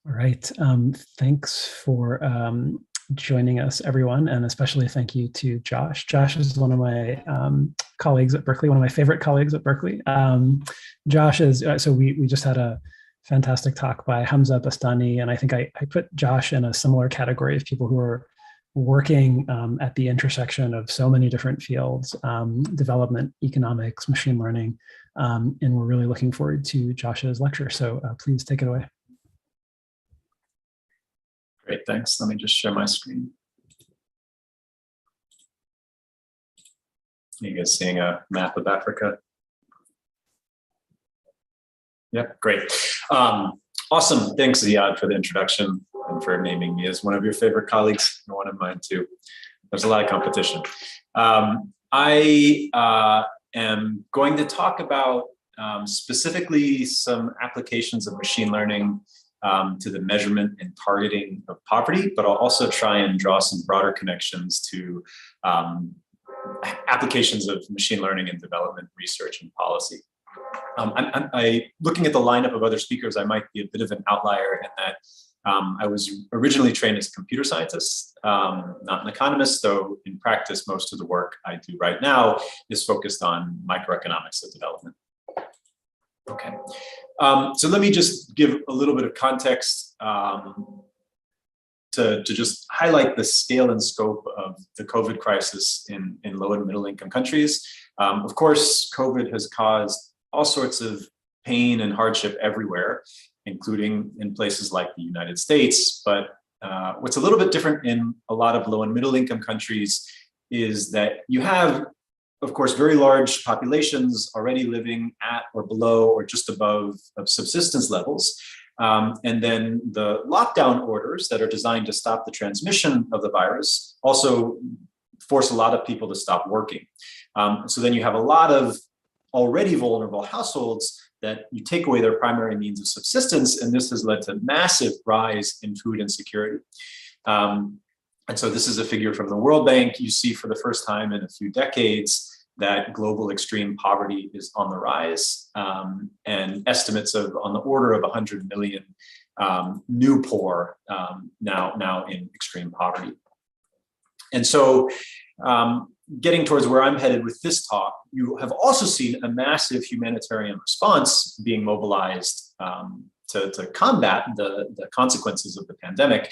All right. Thanks for joining us, everyone, and especially thank you to Josh. Josh is one of my colleagues at Berkeley, one of my favorite colleagues at Berkeley. Josh is, so we just had a fantastic talk by Hamza Bastani, and I think I put Josh in a similar category of people who are working at the intersection of so many different fields, development, economics, machine learning, and we're really looking forward to Josh's lecture. So please take it away. Great, thanks. Let me just share my screen. You guys seeing a map of Africa? Yep, great. Awesome. Thanks, Ziad, for the introduction and for naming me as one of your favorite colleagues, and one of mine too. There's a lot of competition. I am going to talk about specifically some applications of machine learning to the measurement and targeting of poverty, but I'll also try and draw some broader connections to applications of machine learning in development, research, and policy. Looking at the lineup of other speakers, I might be a bit of an outlier in that I was originally trained as a computer scientist, not an economist, though in practice, most of the work I do right now is focused on microeconomics of development. Okay, so let me just give a little bit of context to just highlight the scale and scope of the COVID crisis in low and middle income countries. Of course, COVID has caused all sorts of pain and hardship everywhere, including in places like the United States. But what's a little bit different in a lot of low and middle income countries is that you have, of course, very large populations already living at or below or just above subsistence levels. And then the lockdown orders that are designed to stop the transmission of the virus also force a lot of people to stop working. So then you have a lot of already vulnerable households that you take away their primary means of subsistence, and this has led to massive rise in food insecurity. And so this is a figure from the World Bank. You see for the first time in a few decades that global extreme poverty is on the rise, and estimates of on the order of 100 million new poor now in extreme poverty. And so getting towards where I'm headed with this talk, you have also seen a massive humanitarian response being mobilized to combat the consequences of the pandemic.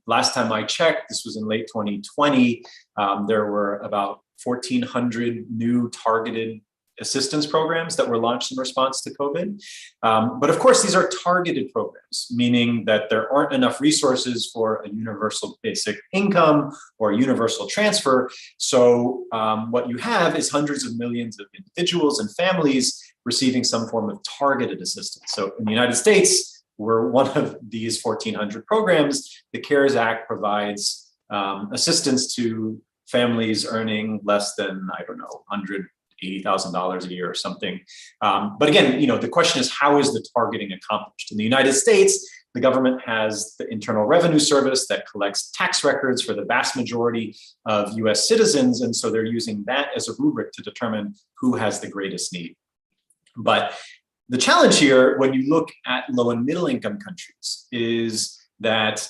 Last time I checked, this was in late 2020, there were about 1,400 new targeted assistance programs that were launched in response to COVID. But of course, these are targeted programs, meaning that there aren't enough resources for a universal basic income or a universal transfer. So what you have is hundreds of millions of individuals and families receiving some form of targeted assistance. So in the United States, we're one of these 1,400 programs. The CARES Act provides assistance to families earning less than, I don't know, $180,000 a year or something. But again, the question is, how is the targeting accomplished? In the United States, the government has the Internal Revenue Service that collects tax records for the vast majority of US citizens. And so they're using that as a rubric to determine who has the greatest need. But the challenge here, when you look at low and middle income countries, is that,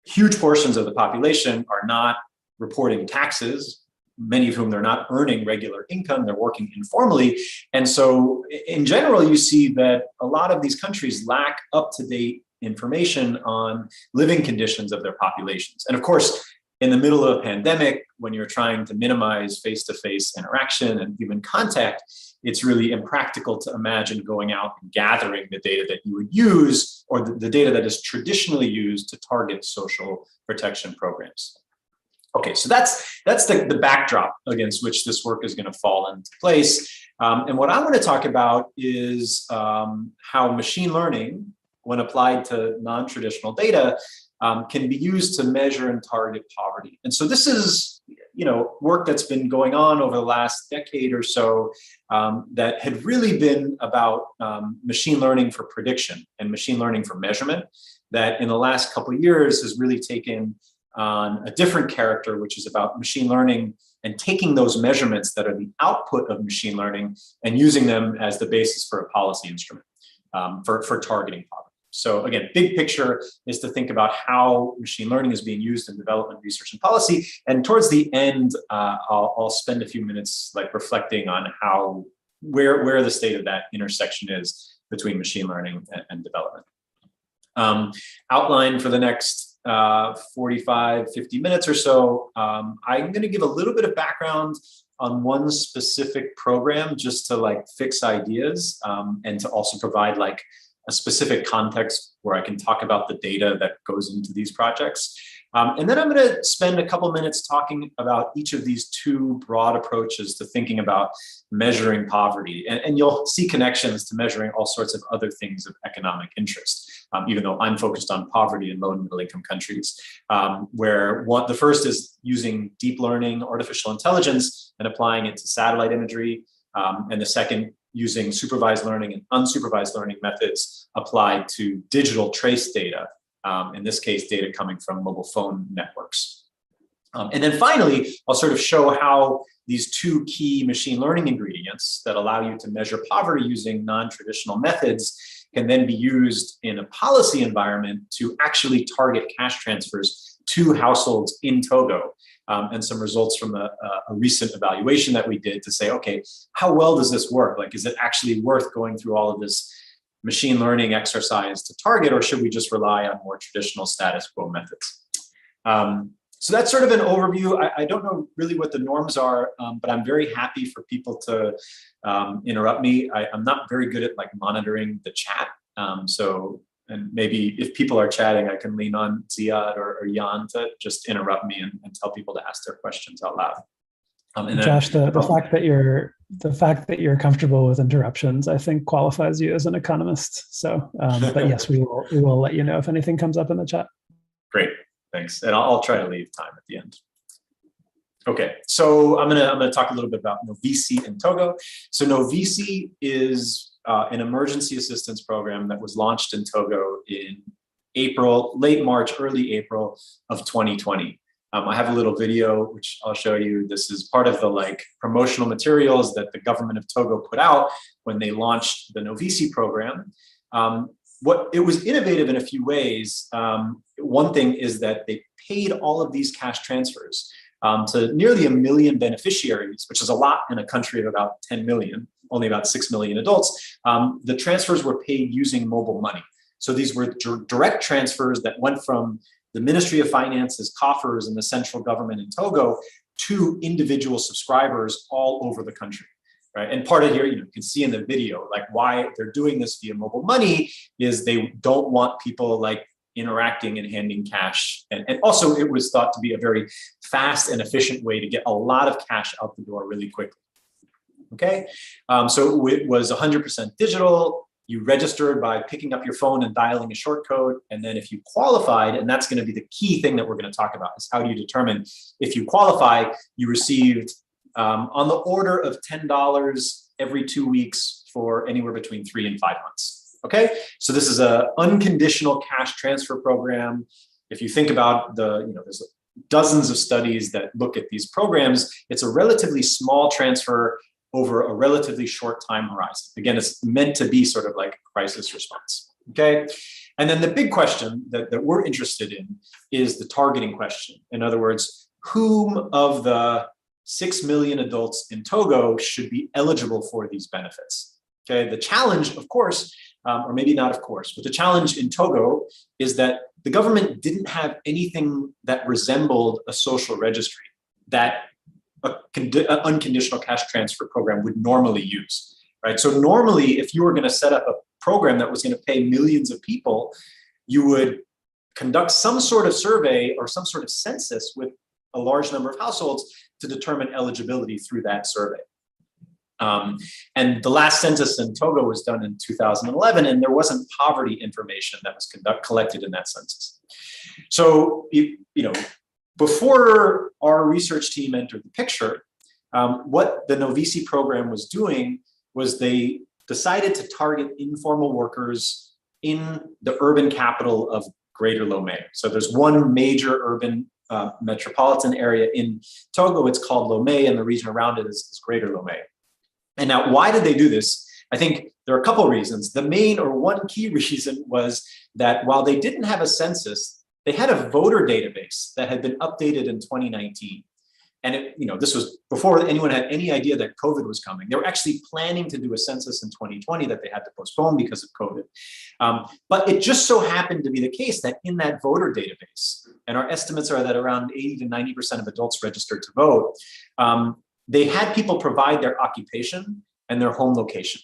huge portions of the population are not reporting taxes, many of whom they're not earning regular income, they're working informally. And so in general, you see that a lot of these countries lack up-to-date information on living conditions of their populations. And of course, in the middle of a pandemic, when you're trying to minimize face-to-face interaction and human contact, it's really impractical to imagine going out and gathering the data that you would use, or the data that is traditionally used to target social protection programs. Okay, so that's the backdrop against which this work is going to fall into place. And what I want to talk about is how machine learning, when applied to non-traditional data, can be used to measure and target poverty. And so this is, work that's been going on over the last decade or so that had really been about machine learning for prediction and machine learning for measurement, that in the last couple of years has really taken on a different character, which is about machine learning and taking those measurements that are the output of machine learning and using them as the basis for a policy instrument for targeting poverty. So again, big picture is to think about how machine learning is being used in development, research, and policy. And towards the end, I'll spend a few minutes like reflecting on where the state of that intersection is between machine learning and development. Outline for the next 45, 50 minutes or so, I'm going to give a little bit of background on one specific program just to like fix ideas and to also provide like a specific context where I can talk about the data that goes into these projects. And then I'm going to spend a couple minutes talking about each of these two broad approaches to thinking about measuring poverty. And you'll see connections to measuring all sorts of other things of economic interest, even though I'm focused on poverty in low and middle income countries, where the first is using deep learning, artificial intelligence, and applying it to satellite imagery. And the second, using supervised learning and unsupervised learning methods applied to digital trace data. In this case, data coming from mobile phone networks. And then finally, I'll sort of show how these two key machine learning ingredients that allow you to measure poverty using non-traditional methods can then be used in a policy environment to actually target cash transfers to households in Togo. And some results from a recent evaluation that we did to say, okay, how well does this work? Like, is it actually worth going through all of this machine learning exercise to target, or should we just rely on more traditional status quo methods? So that's sort of an overview. I don't know really what the norms are, but I'm very happy for people to interrupt me. I'm not very good at like monitoring the chat. And maybe if people are chatting, I can lean on Ziad or Jan to just interrupt me and tell people to ask their questions out loud. And Josh, the fact that you're comfortable with interruptions, I think qualifies you as an economist. So, but yes, we will let you know if anything comes up in the chat. Great, thanks. And I'll try to leave time at the end. Okay, so I'm gonna talk a little bit about Novisi in Togo. So Novisi is an emergency assistance program that was launched in Togo in late March, early April of 2020. I have a little video, which I'll show you. This is part of the like promotional materials that the government of Togo put out when they launched the Novisi program. It was innovative in a few ways. One thing is that they paid all of these cash transfers to nearly 1 million beneficiaries, which is a lot in a country of about 10 million, only about 6 million adults. The transfers were paid using mobile money. So these were direct transfers that went from the Ministry of Finance's coffers and the central government in Togo to individual subscribers all over the country, right? And part of here, you can see in the video, like why they're doing this via mobile money is they don't want people like interacting and handing cash. And also it was thought to be a very fast and efficient way to get a lot of cash out the door really quickly. Okay, so it was 100% digital. You registered by picking up your phone and dialing a short code. And then if you qualified, and that's going to be the key thing that we're going to talk about, is how do you determine if you qualify, you received on the order of $10 every 2 weeks for anywhere between 3 and 5 months. Okay, so this is an unconditional cash transfer program. If you think about there's dozens of studies that look at these programs, it's a relatively small transfer over a relatively short time horizon. Again, it's meant to be sort of like a crisis response, okay? And then the big question that we're interested in is the targeting question. In other words, whom of the 6 million adults in Togo should be eligible for these benefits? Okay, the challenge, of course, or maybe not of course, but the challenge in Togo is that the government didn't have anything that resembled a social registry that an unconditional cash transfer program would normally use, right? So normally, if you were going to set up a program that was going to pay millions of people, you would conduct some sort of survey or some sort of census with a large number of households to determine eligibility through that survey. And the last census in Togo was done in 2011, and there wasn't poverty information that was collected in that census. So, before our research team entered the picture, what the Novisi program was doing was they decided to target informal workers in the urban capital of Greater Lomé. So there's one major urban metropolitan area in Togo. It's called Lomé, and the region around it is Greater Lomé. And now, why did they do this? I think there are a couple of reasons. The main or one key reason was that while they didn't have a census, they had a voter database that had been updated in 2019. And this was before anyone had any idea that COVID was coming. They were actually planning to do a census in 2020 that they had to postpone because of COVID. But it just so happened to be the case that in that voter database, and our estimates are that around 80 to 90% of adults registered to vote, they had people provide their occupation and their home location,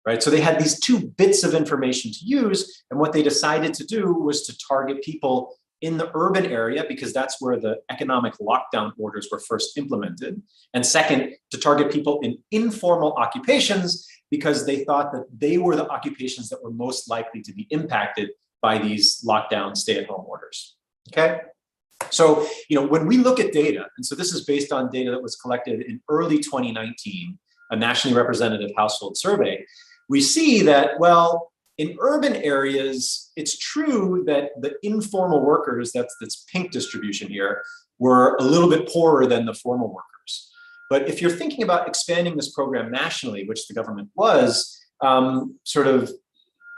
right? So they had these two bits of information to use. And what they decided to do was to target people in the urban area, because that's where the economic lockdown orders were first implemented. And second, to target people in informal occupations, because they thought that they were the occupations that were most likely to be impacted by these lockdown stay-at-home orders, okay? So, when we look at data, and so this is based on data that was collected in early 2019, a nationally representative household survey, we see that, well, in urban areas, it's true that the informal workers, that's this pink distribution here, were a little bit poorer than the formal workers. But if you're thinking about expanding this program nationally, which the government was, sort of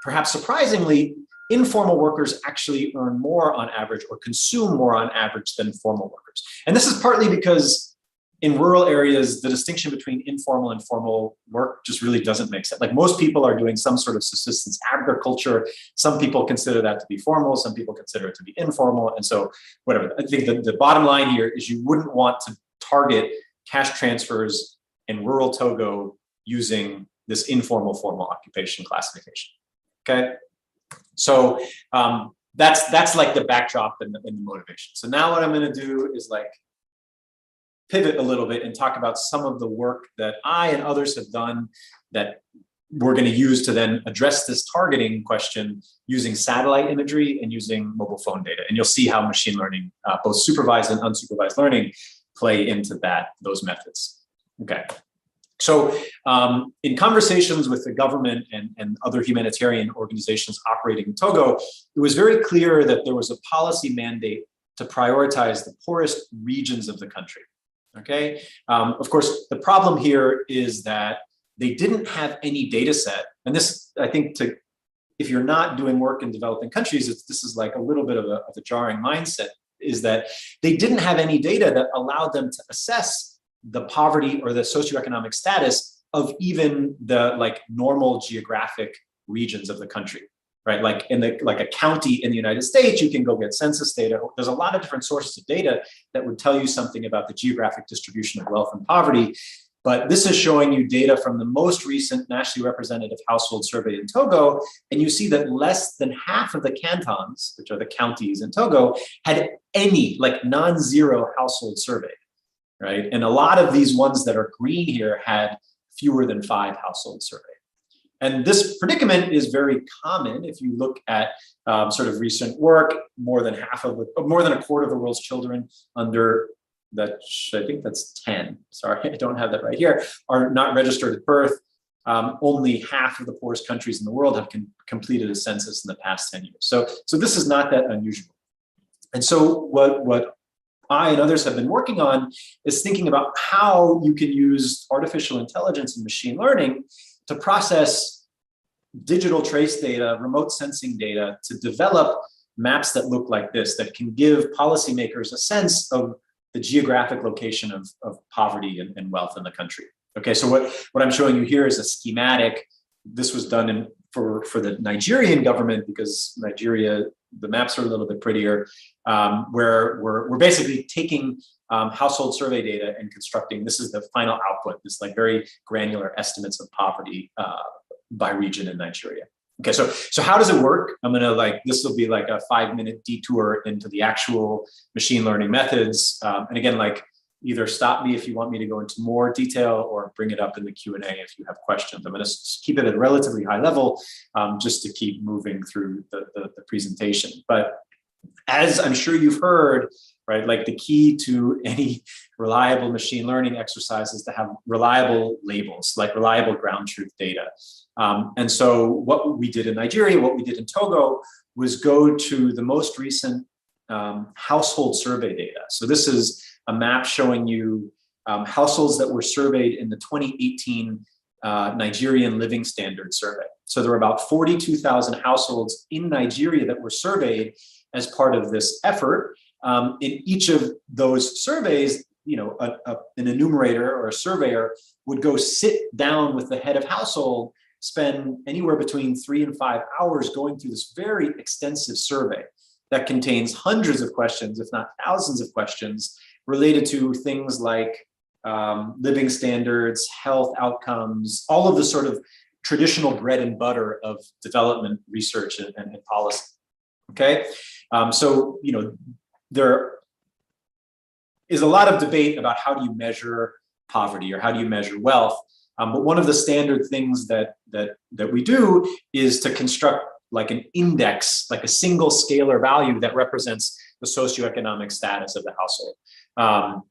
perhaps surprisingly, informal workers actually earn more on average or consume more on average than formal workers. And this is partly because in rural areas, the distinction between informal and formal work just really doesn't make sense. Like most people are doing some sort of subsistence agriculture. Some people consider that to be formal. Some people consider it to be informal. And so whatever, I think the bottom line here is you wouldn't want to target cash transfers in rural Togo using this informal formal occupation classification, okay? So that's like the backdrop and the motivation. So now what I'm gonna do is like pivot a little bit and talk about some of the work that I and others have done that we're going to use to then address this targeting question using satellite imagery and using mobile phone data. And you'll see how machine learning, both supervised and unsupervised learning, play into those methods. Okay. So in conversations with the government and other humanitarian organizations operating in Togo, it was very clear that there was a policy mandate to prioritize the poorest regions of the country. Okay. Of course, the problem here is that they didn't have any data set. And this, I think, if you're not doing work in developing countries, this is like a little bit of a jarring mindset, is that they didn't have any data that allowed them to assess the poverty or the socioeconomic status of even the like normal geographic regions of the country. Right, like a county in the United States, you can go get census data. There's a lot of different sources of data that would tell you something about the geographic distribution of wealth and poverty. But this is showing you data from the most recent nationally representative household survey in Togo. And you see that less than half of the cantons, which are the counties in Togo, had any like non-zero household survey, right? And a lot of these ones that are green here had fewer than 5 household surveys. And this predicament is very common if you look at sort of recent work. More than a quarter of the world's children under that, I think that's 10. Sorry, I don't have that right here, are not registered at birth. Only half of the poorest countries in the world have completed a census in the past 10 years. So this is not that unusual. And so what I and others have been working on is thinking about how you can use artificial intelligence and machine learning to process digital trace data, remote sensing data, to develop maps that look like this, that can give policymakers a sense of the geographic location of poverty and wealth in the country. Okay, so what I'm showing you here is a schematic. This was done for the Nigerian government, because Nigeria, the maps are a little bit prettier, where we're basically taking household survey data and constructing, this is the final output, this like very granular estimates of poverty by region in Nigeria. Okay, so how does it work? I'm gonna this will be like a 5-minute detour into the actual machine learning methods. And again, either stop me if you want me to go into more detail, or bring it up in the Q&A if you have questions. I'm gonna keep it at a relatively high level, just to keep moving through the presentation. But as I'm sure you've heard, right, like the key to any reliable machine learning exercise is to have reliable labels, like reliable ground truth data. And so what we did in Nigeria, what we did in Togo, was go to the most recent household survey data. So this is a map showing you households that were surveyed in the 2018 Nigerian Living Standard Survey. So there were about 42,000 households in Nigeria that were surveyed as part of this effort. In each of those surveys, an enumerator or a surveyor would go sit down with the head of household, spend anywhere between 3 and 5 hours going through this very extensive survey that contains hundreds of questions, if not thousands of questions, related to things like living standards, health outcomes, all of the sort of traditional bread and butter of development research and policy. Okay, so there is a lot of debate about how do you measure poverty or how do you measure wealth. But one of the standard things that we do is to construct like an index, like a single scalar value that represents the socioeconomic status of the household.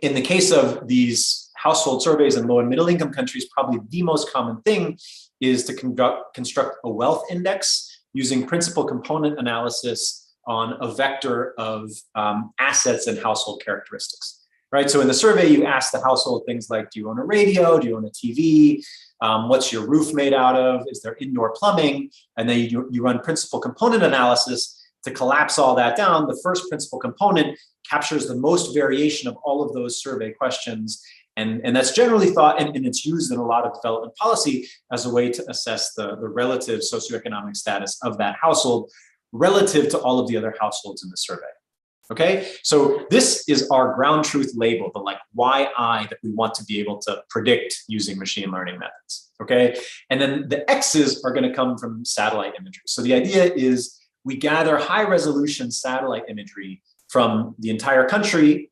In the case of these household surveys in low and middle income countries, probably the most common thing is to construct a wealth index using principal component analysis on a vector of assets and household characteristics. Right, so in the survey, you ask the household things like, do you own a radio? Do you own a TV? What's your roof made out of? Is there indoor plumbing? And then you run principal component analysis to collapse all that down. The first principal component captures the most variation of all of those survey questions. And that's generally thought, and it's used in a lot of development policy as a way to assess the relative socioeconomic status of that household relative to all of the other households in the survey. Okay, so this is our ground truth label, the like YI that we want to be able to predict using machine learning methods. Okay, and then the X's are going to come from satellite imagery. So the idea is we gather high resolution satellite imagery from the entire country.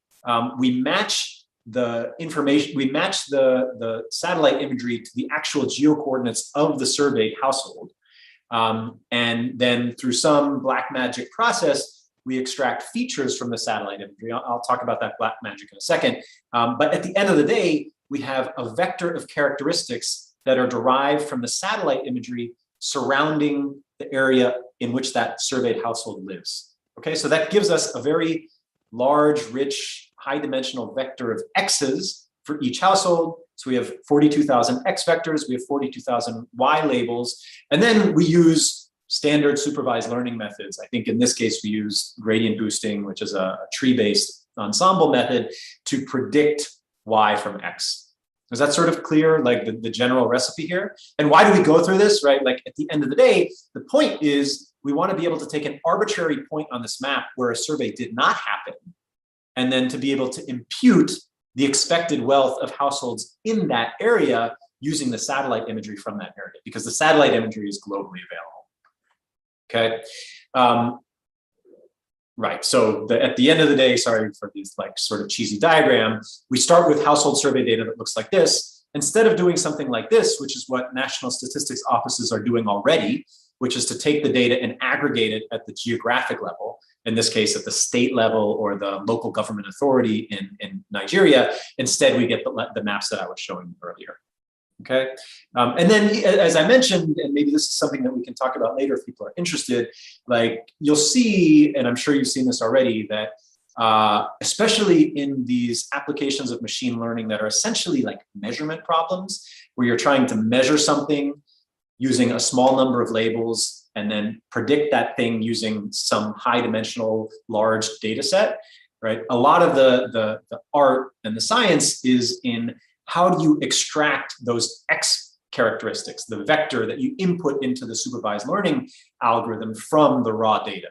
We match the information, we match the satellite imagery to the actual geocoordinates of the surveyed household. And then through some black magic process, we extract features from the satellite imagery. I'll talk about that black magic in a second. But at the end of the day, we have a vector of characteristics that are derived from the satellite imagery surrounding the area in which that surveyed household lives. Okay, so that gives us a very large, rich, high-dimensional vector of X's for each household. So we have 42,000 X vectors, we have 42,000 Y labels, and then we use standard supervised learning methods. I think in this case, we use gradient boosting, which is a tree-based ensemble method to predict Y from X. Is that sort of clear, like the general recipe here? And why do we go through this, right? Like at the end of the day, the point is we want to be able to take an arbitrary point on this map where a survey did not happen, and then to be able to impute the expected wealth of households in that area using the satellite imagery from that area, because the satellite imagery is globally available. Okay, right, so at the end of the day, sorry for these like sort of cheesy diagram, we start with household survey data that looks like this. Instead of doing something like this, which is what national statistics offices are doing already, which is to take the data and aggregate it at the geographic level, in this case at the state level or the local government authority in Nigeria, instead we get the maps that I was showing you earlier. Okay, and then as I mentioned, and maybe this is something that we can talk about later if people are interested, like you'll see, and I'm sure you've seen this already, that especially in these applications of machine learning that are essentially like measurement problems, where you're trying to measure something using a small number of labels and then predict that thing using some high dimensional large data set, right? A lot of the art and the science is in how do you extract those X characteristics, the vector that you input into the supervised learning algorithm from the raw data.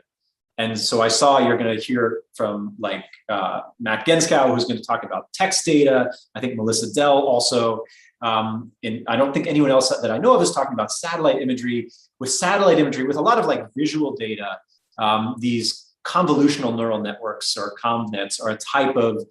And so I saw you're going to hear from like Matt Genskow, who's going to talk about text data. I think Melissa Dell also. And I don't think anyone else that I know of is talking about satellite imagery. With satellite imagery, with a lot of like visual data, these convolutional neural networks or ConvNets are a type of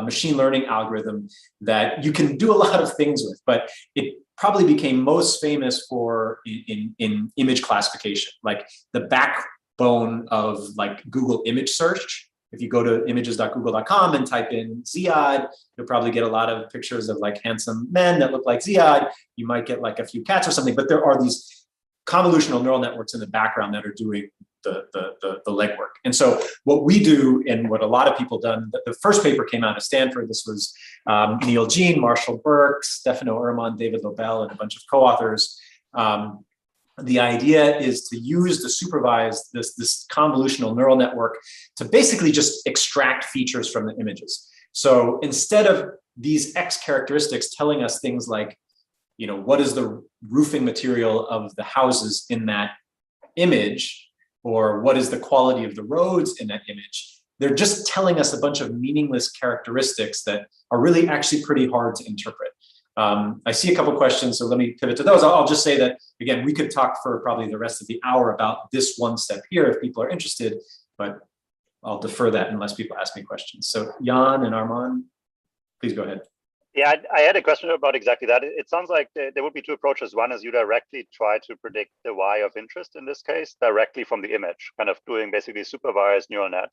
machine learning algorithm that you can do a lot of things with, but it probably became most famous for in image classification, like the backbone of like Google image search. If you go to images.google.com and type in Ziad, you'll probably get a lot of pictures of like handsome men that look like Ziad. You might get like a few cats or something, but there are these convolutional neural networks in the background that are doing the legwork. And so what we do, and what a lot of people done, the first paper came out of Stanford. This was Neil Jean, Marshall Burke, Stefano Erman, David Lobel, and a bunch of co-authors. The idea is to use the supervised, this convolutional neural network to basically just extract features from the images. So instead of these X characteristics telling us things like, what is the roofing material of the houses in that image, or what is the quality of the roads in that image, they're just telling us a bunch of meaningless characteristics that are really actually pretty hard to interpret. I see a couple questions, so let me pivot to those. I'll just say that, again, we could talk for probably the rest of the hour about this one step here if people are interested, but I'll defer that unless people ask me questions. So Jan and Arman, please go ahead. Yeah, I had a question about exactly that. It sounds like there would be two approaches. One is you directly try to predict the Y of interest in this case, directly from the image, kind of doing basically supervised neural net.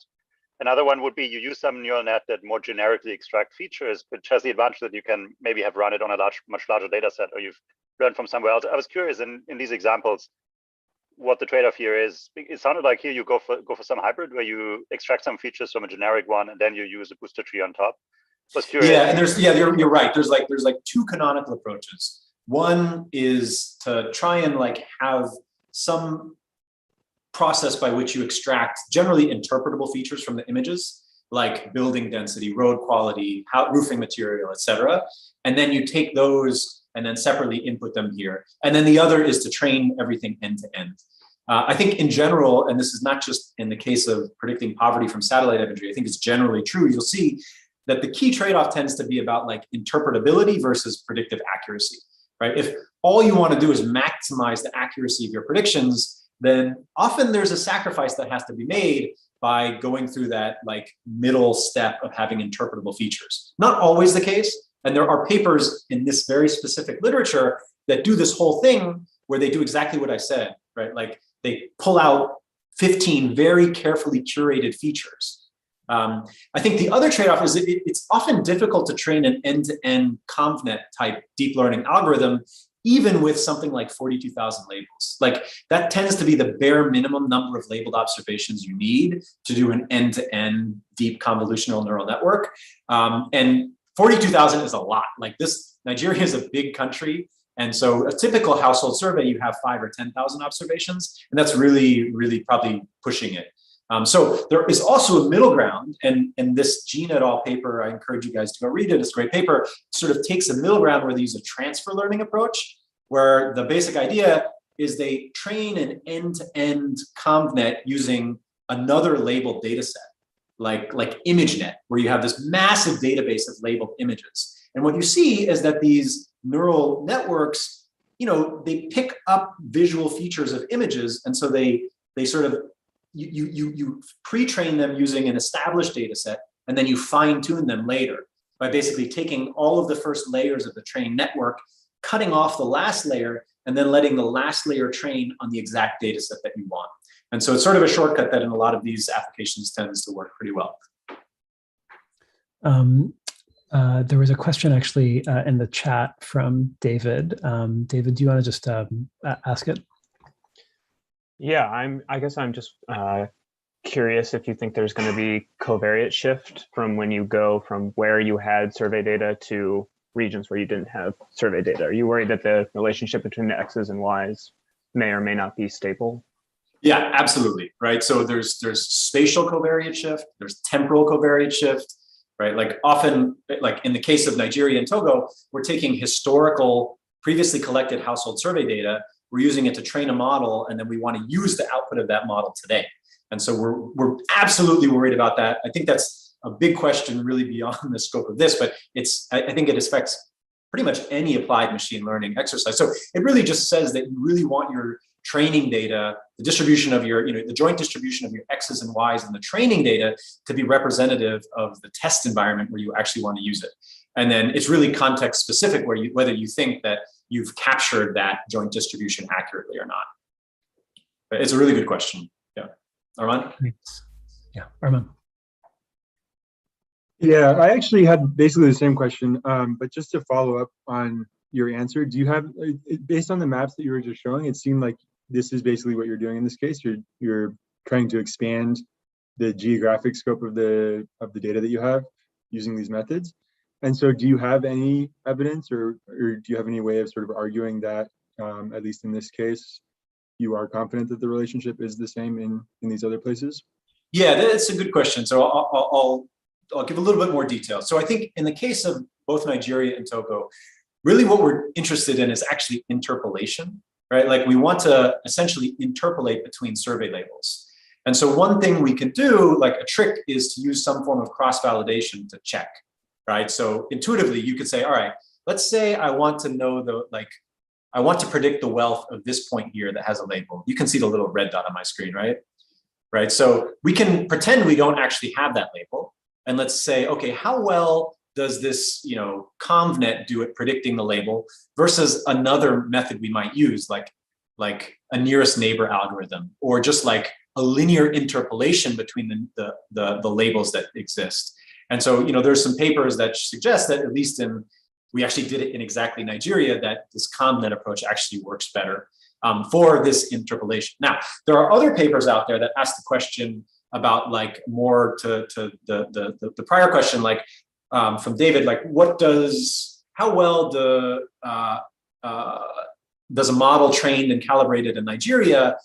Another one would be you use some neural net that more generically extract features, which has the advantage that you can maybe have run it on a much larger data set, or you've learned from somewhere else. I was curious in these examples, what the trade-off here is. It sounded like here you go for some hybrid where you extract some features from a generic one and then you use a booster tree on top. I was curious. Yeah, and you're right. There's like two canonical approaches. One is to try and have some process by which you extract generally interpretable features from the images, like building density, road quality, roofing material, et cetera. And then you take those and then separately input them here. And then the other is to train everything end to end. I think in general, and this is not just in the case of predicting poverty from satellite imagery, I think it's generally true, you'll see that the key trade-off tends to be about interpretability versus predictive accuracy, right? If all you want to do is maximize the accuracy of your predictions, then often there's a sacrifice that has to be made by going through that middle step of having interpretable features. Not always the case, and there are papers in this very specific literature that do this whole thing where they do exactly what I said, right? They pull out 15 very carefully curated features. I think the other trade-off is it's often difficult to train an end-to-end ConvNet type deep learning algorithm even with something like 42,000 labels. That tends to be the bare minimum number of labeled observations you need to do an end-to-end deep convolutional neural network. And 42,000 is a lot. Nigeria is a big country. And so a typical household survey, you have 5,000 or 10,000 observations, and that's really, really probably pushing it. So there is also a middle ground, and this Jean et al. Paper, I encourage you guys to go read it, it's a great paper, sort of takes a middle ground where they use a transfer learning approach, where the basic idea is they train an end-to-end ConvNet using another labeled data set, like ImageNet, where you have this massive database of labeled images. And what you see is that these neural networks, they pick up visual features of images, and so they sort of you pre-train them using an established data set, and then you fine-tune them later by basically taking all of the first layers of the trained network, cutting off the last layer, and then letting the last layer train on the exact data set that you want. And so it's sort of a shortcut that in a lot of these applications tends to work pretty well. There was a question actually in the chat from David. David, do you want to just ask it? Yeah, I guess I'm just curious if you think there's going to be covariate shift from when you go from where you had survey data to regions where you didn't have survey data. Are you worried that the relationship between the X's and Y's may or may not be stable? Yeah, absolutely, right? So there's spatial covariate shift, there's temporal covariate shift, right? Often, in the case of Nigeria and Togo, we're taking historical, previously collected household survey data, we're using it to train a model, and then we want to use the output of that model today. And so we're absolutely worried about that. I think that's a big question really beyond the scope of this, but I think it affects pretty much any applied machine learning exercise. So it really just says that you really want your training data, the distribution of your, the joint distribution of your X's and Y's in the training data to be representative of the test environment where you actually want to use it. And then it's really context specific whether you think that you've captured that joint distribution accurately or not. But it's a really good question. Yeah. Arman? Thanks. Yeah, Arman. Yeah, I actually had basically the same question, but just to follow up on your answer, do you have, based on the maps that you were just showing, it seemed like this is basically what you're doing in this case. You're trying to expand the geographic scope of the data that you have using these methods. And so do you have any evidence or do you have any way of sort of arguing that, at least in this case, you are confident that the relationship is the same in these other places? Yeah, that's a good question. So I'll give a little bit more detail. So I think in the case of both Nigeria and Togo, really what we're interested in is actually interpolation, right? Like we want to essentially interpolate between survey labels. And so one thing we can do, like a trick, is to use some form of cross-validation to check, right? So intuitively, you could say, all right, let's say I want to know I want to predict the wealth of this point here that has a label. You can see the little red dot on my screen, right? Right. So we can pretend we don't actually have that label. And let's say, okay, how well does this, ConvNet do at predicting the label versus another method we might use, like a nearest neighbor algorithm, or just like a linear interpolation between the labels that exist. And so, there's some papers that suggest that at least we actually did it in exactly Nigeria, that this ConvNet approach actually works better for this interpolation. Now, there are other papers out there that ask the question about more to the prior question, from David, how well does a model trained and calibrated in Nigeria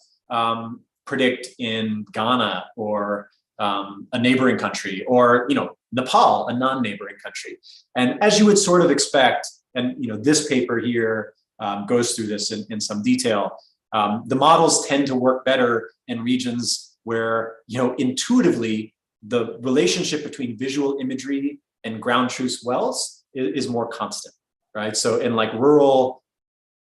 predict in Ghana or a neighboring country, or Nepal, a non-neighboring country? And as you would sort of expect, and this paper here goes through this in some detail, the models tend to work better in regions where intuitively the relationship between visual imagery and ground truth wells is more constant, right? So in rural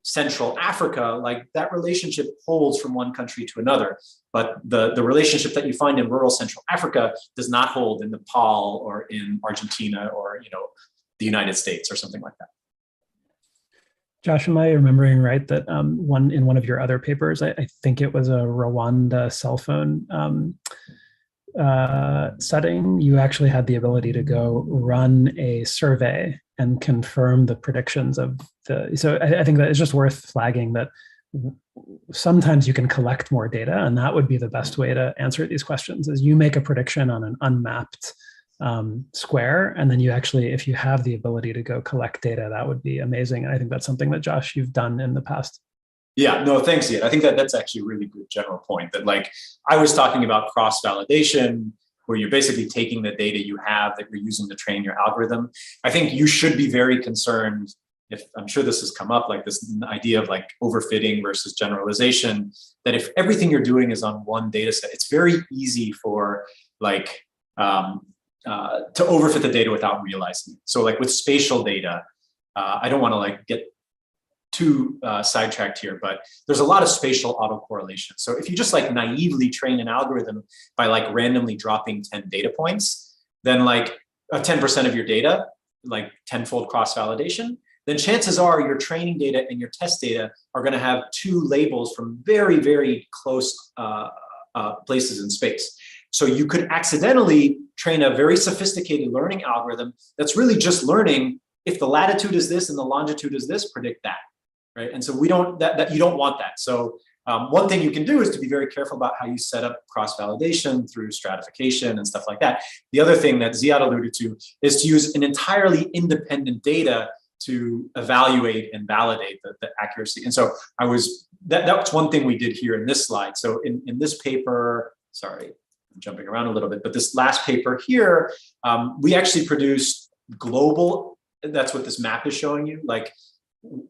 Central Africa, that relationship holds from one country to another, but the relationship that you find in rural Central Africa does not hold in Nepal or in Argentina or the United States or something like that. Josh, am I remembering right that in one of your other papers, I think it was a Rwanda cell phone setting, you actually had the ability to go run a survey and confirm the predictions of so I think that it's just worth flagging that sometimes you can collect more data, and that would be the best way to answer these questions, is you make a prediction on an unmapped square, and then you actually, if you have the ability to go collect data, that would be amazing. And I think that's something that, Josh, you've done in the past. Yeah, no, thanks, Ian. I think that's actually a really good general point, that I was talking about cross-validation, where you're basically taking the data you have that you're using to train your algorithm. I think you should be very concerned, I'm sure this has come up, this idea of overfitting versus generalization, that if everything you're doing is on one data set, it's very easy for to overfit the data without realizing it. So with spatial data, I don't want to get too sidetracked here, but there's a lot of spatial autocorrelation. So if you just naively train an algorithm by randomly dropping 10 data points, then 10% of your data, tenfold cross-validation, then chances are your training data and your test data are going to have two labels from very, very close places in space. So you could accidentally train a very sophisticated learning algorithm that's really just learning if the latitude is this and the longitude is this, predict that, right? And so you don't want that. So one thing you can do is to be very careful about how you set up cross-validation through stratification and stuff like that. The other thing that Ziad alluded to is to use an entirely independent data to evaluate and validate the accuracy. And so that's one thing we did here in this slide. So in this paper, sorry, I'm jumping around a little bit, but this last paper here, we actually produced global, that's what this map is showing you,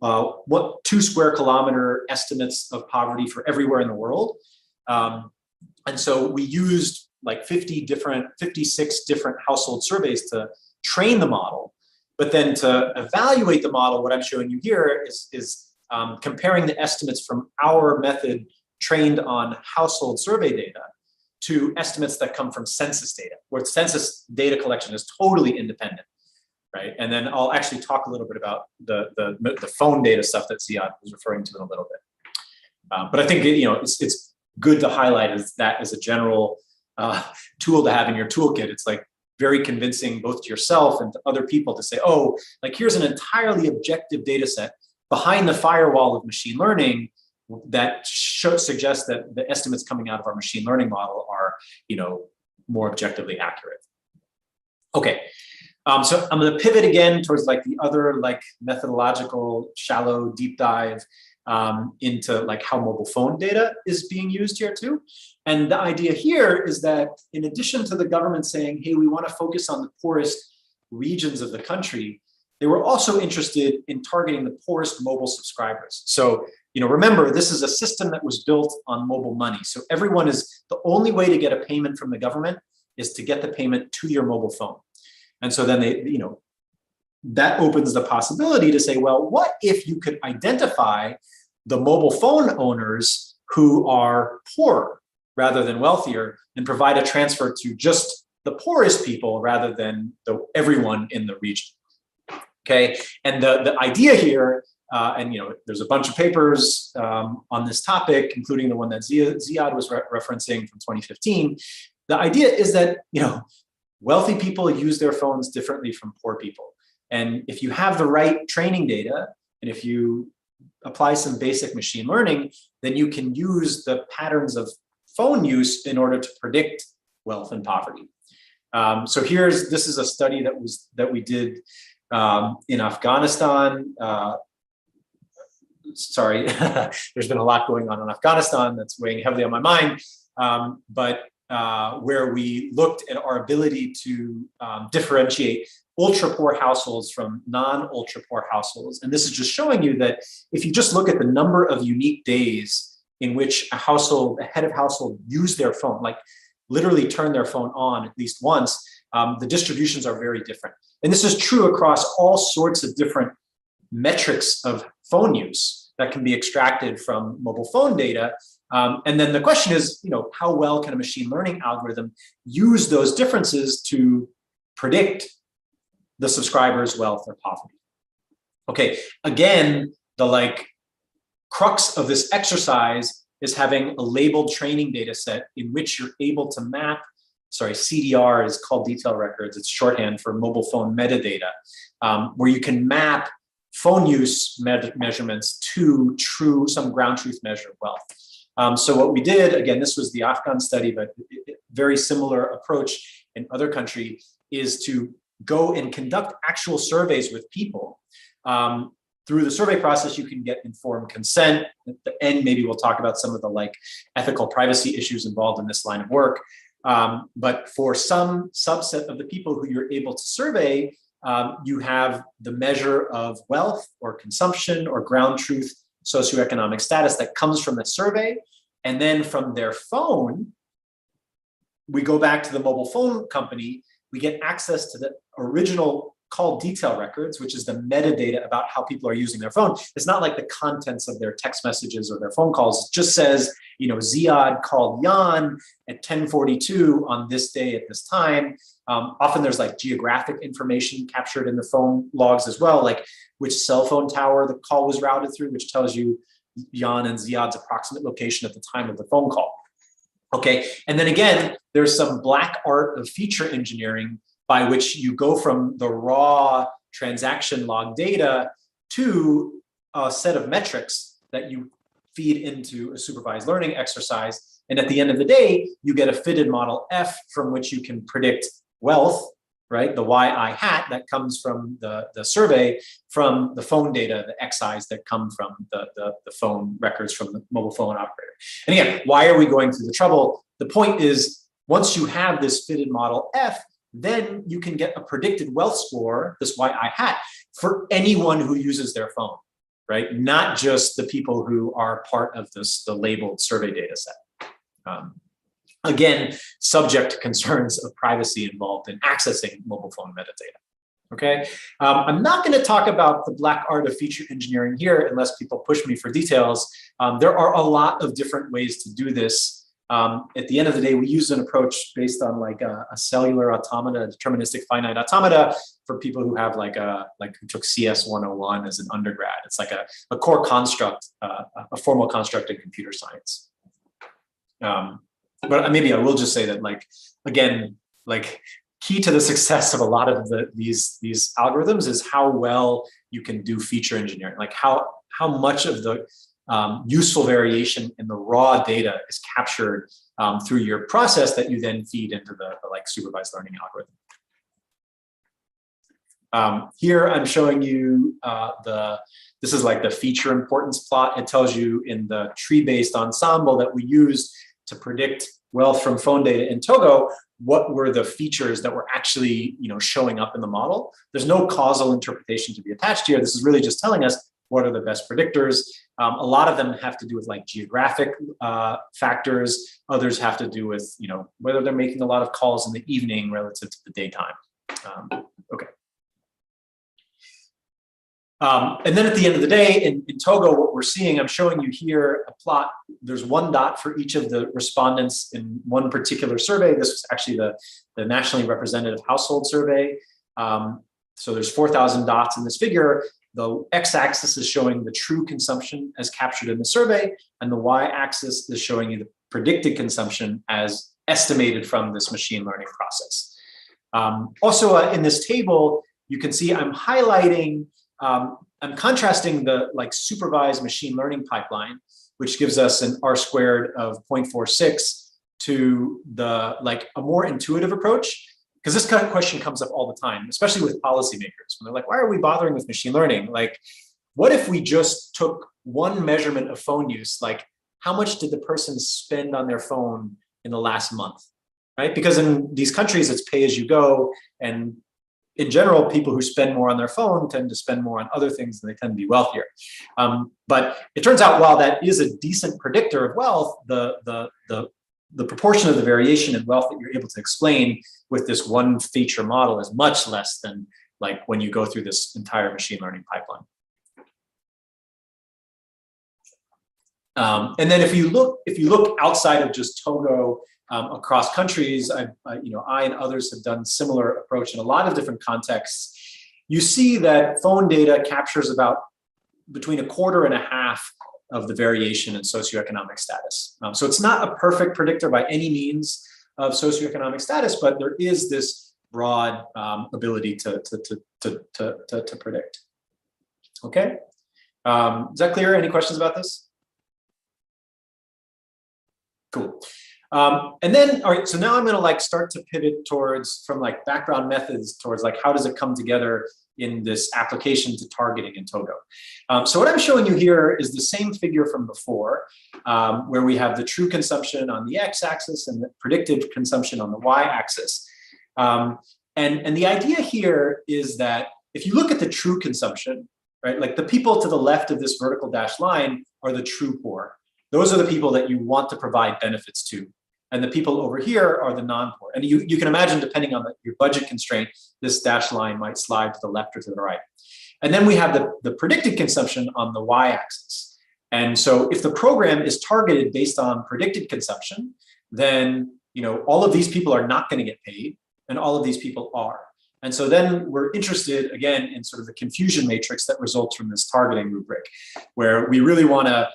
what 2 square kilometer estimates of poverty for everywhere in the world. And so we used 56 different household surveys to train the model. But then to evaluate the model, what I'm showing you here is comparing the estimates from our method trained on household survey data to estimates that come from census data, where census data collection is totally independent, right? And then I'll actually talk a little bit about the phone data stuff that Ziad was referring to in a little bit. But I think it's good to highlight that as a general tool to have in your toolkit. It's very convincing both to yourself and to other people to say, oh, here's an entirely objective data set behind the firewall of machine learning that suggest that the estimates coming out of our machine learning model are, more objectively accurate. Okay, so I'm going to pivot again towards like the other like methodological shallow deep dive into like how mobile phone data is being used here too. And the idea here is that in addition to the government saying, hey, we want to focus on the poorest regions of the country, they were also interested in targeting the poorest mobile subscribers. So, remember, this is a system that was built on mobile money. So everyone is, the only way to get a payment from the government is to get the payment to your mobile phone. And so then they, that opens the possibility to say, well, what if you could identify the mobile phone owners who are poorer rather than wealthier and provide a transfer to just the poorest people rather than everyone in the region. Okay, and the idea here, and there's a bunch of papers on this topic, including the one that Ziad was referencing from 2015. The idea is that wealthy people use their phones differently from poor people, and if you have the right training data, and if you apply some basic machine learning, then you can use the patterns of phone use in order to predict wealth and poverty. So this is a study that we did in Afghanistan. Sorry, there's been a lot going on in Afghanistan that's weighing heavily on my mind, but where we looked at our ability to differentiate ultra-poor households from non-ultra-poor households. And this is just showing you that if you just look at the number of unique days in which a head of household used their phone, like literally turn their phone on at least once, the distributions are very different. And this is true across all sorts of different metrics of phone use that can be extracted from mobile phone data. And then the question is, how well can a machine learning algorithm use those differences to predict the subscriber's wealth or poverty? Okay, again, the crux of this exercise is having a labeled training data set in which you're able to map, CDR is called detail records, it's shorthand for mobile phone metadata, where you can map phone use measurements to some ground truth measure of wealth. So what we did, again, this was the Afghan study, but very similar approach in other countries, is to go and conduct actual surveys with people. Through the survey process, you can get informed consent. At the end, maybe we'll talk about some of the ethical privacy issues involved in this line of work. But for some subset of the people who you're able to survey, you have the measure of wealth or consumption or ground truth socioeconomic status that comes from the survey. And then from their phone, we go back to the mobile phone company, we get access to the original called detail records, which is the metadata about how people are using their phone. It's not like the contents of their text messages or their phone calls. It just says, Ziad called Jan at 10:42 on this day at this time. Often there's geographic information captured in the phone logs as well, like which cell phone tower the call was routed through, which tells you Jan and Ziad's approximate location at the time of the phone call. Okay, and then again, there's some black art of feature engineering by which you go from the raw transaction log data to a set of metrics that you feed into a supervised learning exercise. And at the end of the day, you get a fitted model F from which you can predict wealth, right? The YI hat that comes from the survey, from the phone data, the XIs that come from the phone records from the mobile phone operator. And again, why are we going through the trouble? The point is, once you have this fitted model F, then you can get a predicted wealth score, this YI hat, for anyone who uses their phone, right? Not just the people who are part of the labeled survey data set. Again, subject to concerns of privacy involved in accessing mobile phone metadata. Okay, I'm not going to talk about the black art of feature engineering here unless people push me for details. There are a lot of different ways to do this. At the end of the day, we use an approach based on a cellular automata, deterministic finite automata, for people who have who took CS 101 as an undergrad. It's like a core construct, a formal construct in computer science. But maybe I will just say that, again, key to the success of a lot of these algorithms is how well you can do feature engineering, how much of the useful variation in the raw data is captured through your process that you then feed into the like supervised learning algorithm. Here I'm showing you this is like the feature importance plot. It tells you in the tree-based ensemble that we use to predict wealth from phone data in Togo, what were the features that were actually, showing up in the model. There's no causal interpretation to be attached here. This is really just telling us what are the best predictors. A lot of them have to do with like geographic factors. Others have to do with, whether they're making a lot of calls in the evening relative to the daytime. Okay. And then at the end of the day, in Togo, what we're seeing, I'm showing you here a plot. There's one dot for each of the respondents in one particular survey. This was actually the nationally representative household survey. So there's 4,000 dots in this figure. The x-axis is showing the true consumption as captured in the survey, and the y-axis is showing you the predicted consumption as estimated from this machine learning process. Also, in this table, you can see I'm highlighting I'm contrasting the supervised machine learning pipeline, which gives us an R squared of 0.46 to the a more intuitive approach. Because this kind of question comes up all the time, especially with policymakers. When they're like, why are we bothering with machine learning? What if we just took one measurement of phone use, how much did the person spend on their phone in the last month, right? Because in these countries, it's pay as you go. And in general, people who spend more on their phone tend to spend more on other things and they tend to be wealthier. But it turns out while that is a decent predictor of wealth, the proportion of the variation in wealth that you're able to explain with this one feature model is much less than when you go through this entire machine learning pipeline. And then if you look outside of just Togo, across countries, I and others have done similar approach in a lot of different contexts. You see that phone data captures about between 1/4 and 1/2 of the variation in socioeconomic status. So it's not a perfect predictor by any means of socioeconomic status, but there is this broad ability to predict. Okay, is that clear? Any questions about this? Cool. And then, all right, so now I'm going to start to pivot towards from background methods towards how does it come together in this application to targeting in Togo. So what I'm showing you here is the same figure from before, where we have the true consumption on the x-axis and the predicted consumption on the y-axis. And the idea here is that if you look at the true consumption, right, the people to the left of this vertical dashed line are the true poor. Those are the people that you want to provide benefits to. And the people over here are the non-poor. And you can imagine, depending on your budget constraint, this dashed line might slide to the left or to the right. And then we have the predicted consumption on the y-axis. And so if the program is targeted based on predicted consumption, then all of these people are not going to get paid, and all of these people are. And so then we're interested, again, in sort of the confusion matrix that results from this targeting rubric, where we really want to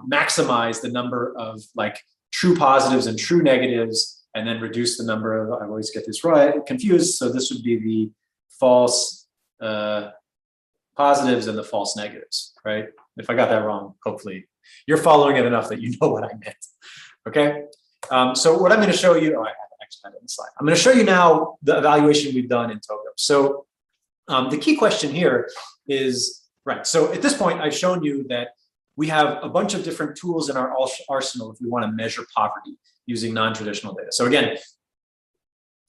maximize the number of true positives and true negatives, and then reduce the number of, I always get this right, confused. So this would be the false positives and the false negatives, right? If I got that wrong, hopefully you're following it enough that you know what I meant, okay? So what I'm going to show you, I actually had it in the slide. I'm going to show you now the evaluation we've done in Togo. So the key question here is, right, so at this point, I've shown you that we have a bunch of different tools in our arsenal if we want to measure poverty using non-traditional data. So again,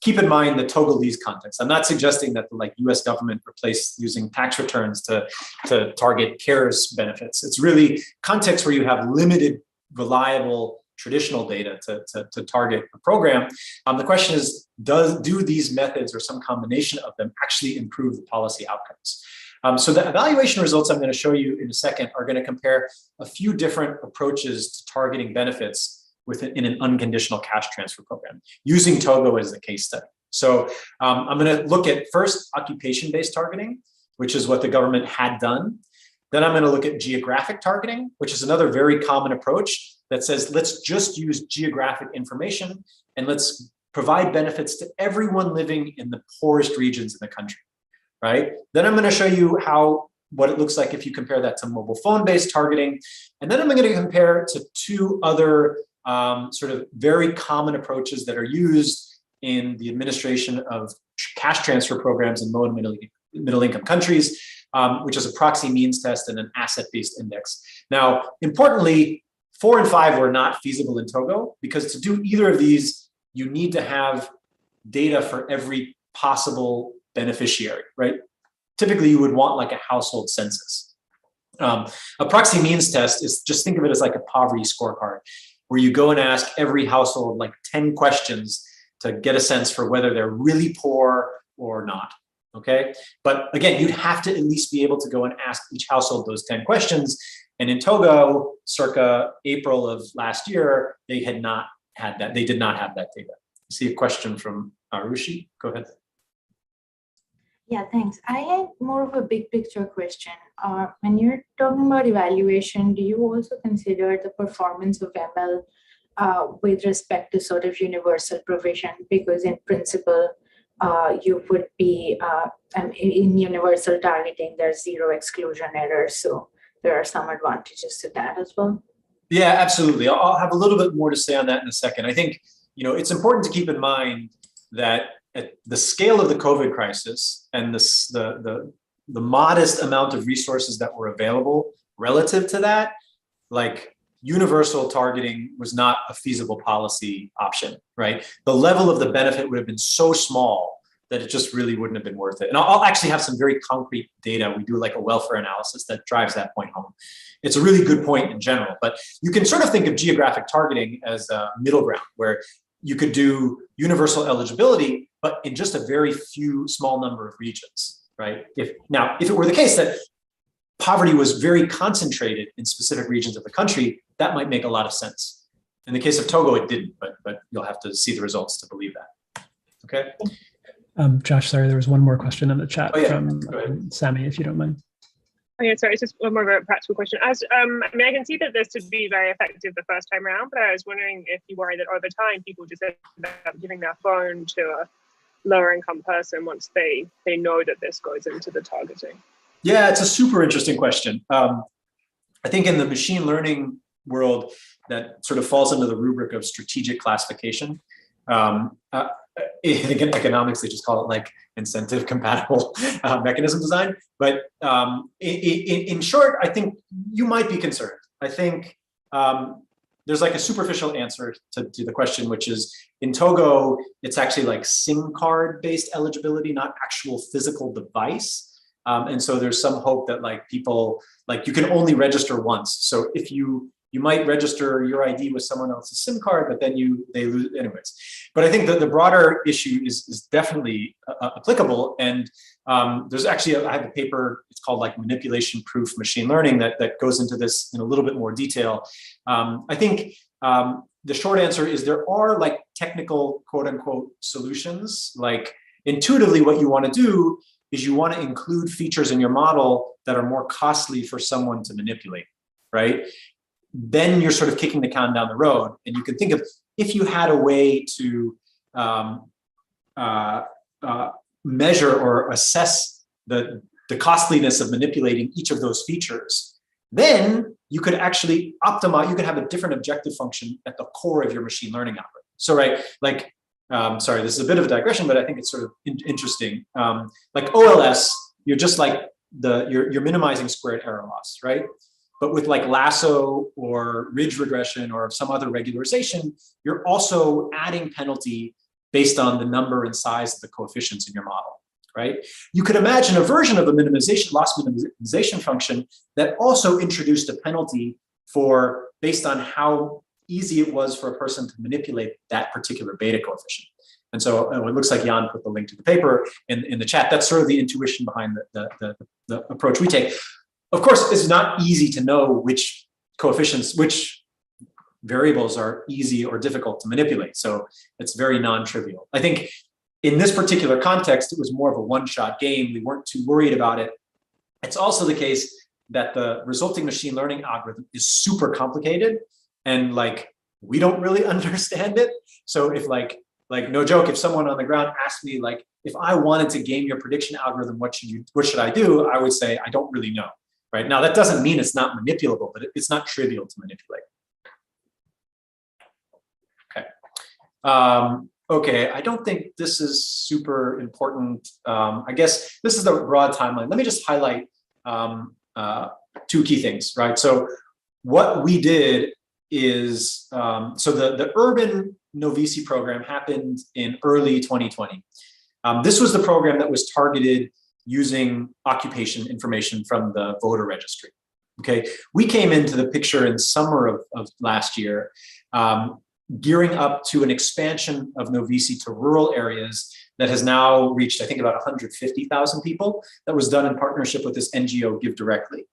keep in mind the Togolese context. I'm not suggesting that the US government replaced using tax returns to target CARES benefits. It's really context where you have limited, reliable, traditional data to target a program. The question is, do these methods or some combination of them actually improve the policy outcomes? So the evaluation results I'm going to show you in a second are going to compare a few different approaches to targeting benefits in an unconditional cash transfer program, using Togo as the case study. So I'm going to look at first occupation-based targeting, which is what the government had done. Then I'm going to look at geographic targeting, which is another very common approach that says, let's just use geographic information and let's provide benefits to everyone living in the poorest regions in the country. Right? Then I'm going to show you how what it looks like if you compare that to mobile phone-based targeting. And then I'm going to compare it to two other sort of very common approaches that are used in the administration of cash transfer programs in low and middle income countries, which is a proxy means test and an asset-based index. Now, importantly, 4 and 5 were not feasible in Togo, because to do either of these, you need to have data for every possible beneficiary, right? Typically, you would want like a household census. A proxy means test is, just think of it as like a poverty scorecard, where you go and ask every household like 10 questions to get a sense for whether they're really poor or not, okay? But again, you'd have to at least be able to go and ask each household those 10 questions. And in Togo, circa April of last year, they had not had that. They did not have that data. I see a question from Arushi. Go ahead. Yeah, thanks. I had more of a big picture question. When you're talking about evaluation, do you also consider the performance of ML with respect to sort of universal provision? Because in principle, you would be in universal targeting, there's zero exclusion errors. So there are some advantages to that as well. Yeah, absolutely. I'll have a little bit more to say on that in a second. I think, it's important to keep in mind that at the scale of the COVID crisis and the modest amount of resources that were available relative to that, like universal targeting was not a feasible policy option, right? The level of the benefit would have been so small that it just really wouldn't have been worth it. And I'll actually have some very concrete data. We do like a welfare analysis that drives that point home. It's a really good point in general, but you can sort of think of geographic targeting as a middle ground where you could do universal eligibility, but in just a very few small number of regions, right? If it were the case that poverty was very concentrated in specific regions of the country, that might make a lot of sense. In the case of Togo, it didn't, but you'll have to see the results to believe that. Okay. Josh, sorry, there was one more question in the chat from Go ahead. Sammy, if you don't mind. Oh yeah, sorry, it's just one more of a practical question. As I mean, I can see that this would be very effective the first time around, but I was wondering if you worry that over time people just end up giving their phone to a lower income person once they know that this goes into the targeting. Yeah, it's a super interesting question. I think in the machine learning world, that sort of falls under the rubric of strategic classification. Again, economics, they just call it like incentive compatible mechanism design. But in short, I think you might be concerned. I think there's like a superficial answer to the question, which is in Togo, it's actually like SIM card based eligibility, not actual physical device. And so there's some hope that like people, like you can only register once. So if you might register your ID with someone else's SIM card, but then they lose anyways. But I think that the broader issue is definitely applicable. And there's actually, I have a paper, it's called like manipulation proof machine learning that goes into this in a little bit more detail. I think the short answer is there are like technical quote unquote solutions. Like intuitively what you want to do is you want to include features in your model that are more costly for someone to manipulate, right? Then you're sort of kicking the can down the road. And you can think of, if you had a way to measure or assess the costliness of manipulating each of those features, then you could actually optimize, you could have a different objective function at the core of your machine learning algorithm. So, right, like, sorry, this is a bit of a digression, but I think it's sort of interesting. Like OLS, you're just like, you're minimizing squared error loss, right? But with like lasso or ridge regression or some other regularization, you're also adding penalty based on the number and size of the coefficients in your model, right? You could imagine a version of a loss minimization function that also introduced a penalty based on how easy it was for a person to manipulate that particular beta coefficient. And so it looks like Jan put the link to the paper in the chat. That's sort of the intuition behind the approach we take. Of course, it's not easy to know which coefficients, which variables are easy or difficult to manipulate. So it's very non-trivial. I think in this particular context, it was more of a one-shot game. We weren't too worried about it. It's also the case that the resulting machine learning algorithm is super complicated and like, we don't really understand it. So if like like no joke, if someone on the ground asked me, like, if I wanted to game your prediction algorithm, what should I do? I would say, I don't really know, right? Now, that doesn't mean it's not manipulable, but it's not trivial to manipulate. Okay. Okay, I don't think this is super important. I guess this is the broad timeline. Let me just highlight two key things, right? So what we did is, so the urban Novisi program happened in early 2020. This was the program that was targeted using occupation information from the voter registry. Okay, we came into the picture in summer of last year, gearing up to an expansion of Novisi to rural areas that has now reached, I think, about 150,000 people. That was done in partnership with this NGO, Give Directly.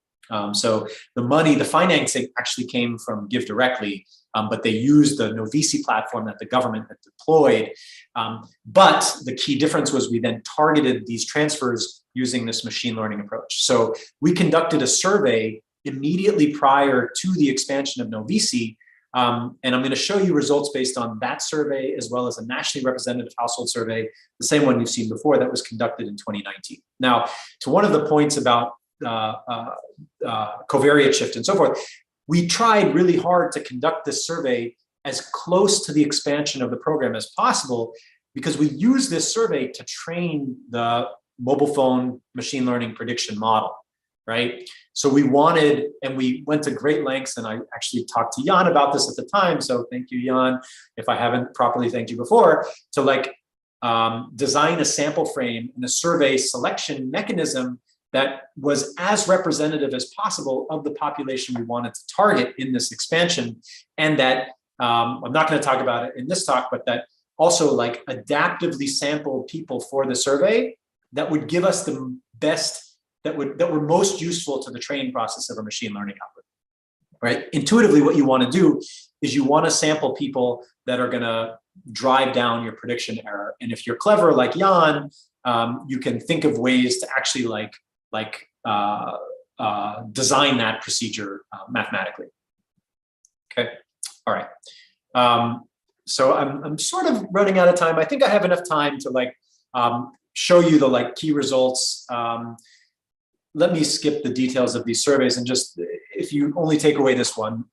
So the money, the financing actually came from Give Directly, but they used the Novisi platform that the government had deployed. But the key difference was we then targeted these transfers using this machine learning approach. So we conducted a survey immediately prior to the expansion of Novisi. And I'm going to show you results based on that survey, as well as a nationally representative household survey, the same one you've seen before, that was conducted in 2019. Now, to one of the points about covariate shift and so forth, we tried really hard to conduct this survey as close to the expansion of the program as possible, because we use this survey to train the mobile phone machine learning prediction model, right? So we wanted, and we went to great lengths, and I actually talked to Jan about this at the time, so thank you, Jan, if I haven't properly thanked you before, to like design a sample frame and a survey selection mechanism that was as representative as possible of the population we wanted to target in this expansion, and that, I'm not going to talk about it in this talk, but that also like adaptively sampled people for the survey that would give us the best, that were most useful to the training process of a machine learning algorithm, right? Intuitively, what you want to do is you want to sample people that are going to drive down your prediction error. And if you're clever like Jan, you can think of ways to actually design that procedure mathematically. Okay, all right. So I'm sort of running out of time. I think I have enough time to show you the key results. Let me skip the details of these surveys, and just, if you only take away this one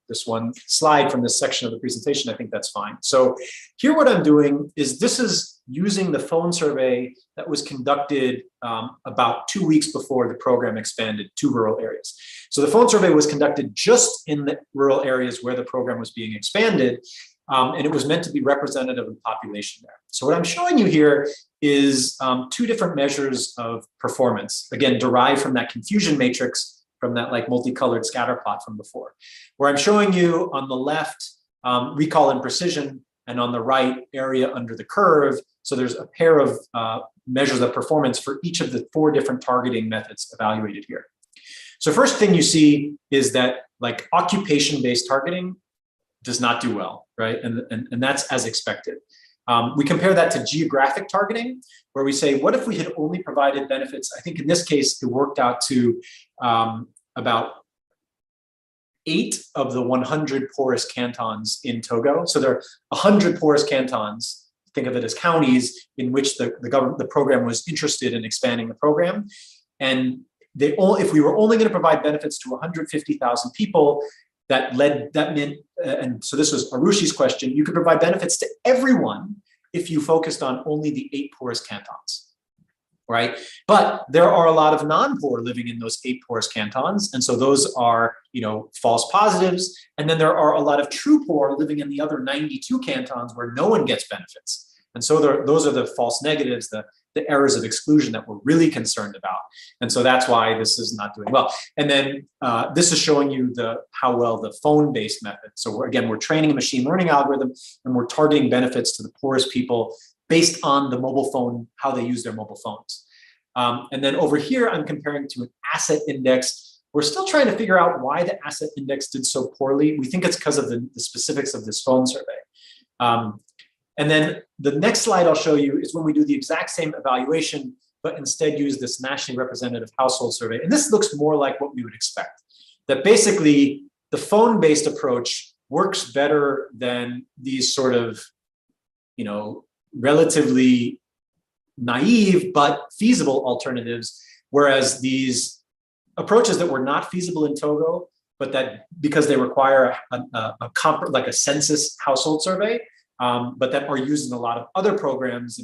slide from this section of the presentation, I think that's fine. So here what I'm doing is, this is using the phone survey that was conducted about 2 weeks before the program expanded to rural areas. So the phone survey was conducted just in the rural areas where the program was being expanded, and it was meant to be representative of the population there. So what I'm showing you here is two different measures of performance, again, derived from that confusion matrix, from that multicolored scatter plot from before, where I'm showing you on the left recall and precision, and on the right area under the curve. So there's a pair of measures of performance for each of the 4 different targeting methods evaluated here. So first thing you see is that occupation-based targeting does not do well, right? And that's as expected. We compare that to geographic targeting, where we say, what if we had only provided benefits? I think in this case, it worked out to about 8 of the 100 poorest cantons in Togo. So there are 100 poorest cantons, think of it as counties, in which the program was interested in expanding the program. And if we were only going to provide benefits to 150,000 people, that meant, and so this was Arushi's question, you could provide benefits to everyone if you focused on only the 8 poorest cantons, right? But there are a lot of non-poor living in those 8 poorest cantons, and so those are, false positives. And then there are a lot of true poor living in the other 92 cantons where no one gets benefits. And so those are the false negatives, the errors of exclusion that we're really concerned about. And so that's why this is not doing well. And then this is showing you how well the phone-based method. So we're training a machine learning algorithm, and we're targeting benefits to the poorest people based on the mobile phone, how they use their mobile phones. And then over here, I'm comparing to an asset index. We're still trying to figure out why the asset index did so poorly. We think it's because of the specifics of this phone survey. And then the next slide I'll show you is when we do the exact same evaluation, but instead use this nationally representative household survey. And this looks more like what we would expect. That basically the phone-based approach works better than these sort of, relatively naive but feasible alternatives, whereas these approaches that were not feasible in Togo, but that because they require like a census household survey, but that are used in a lot of other programs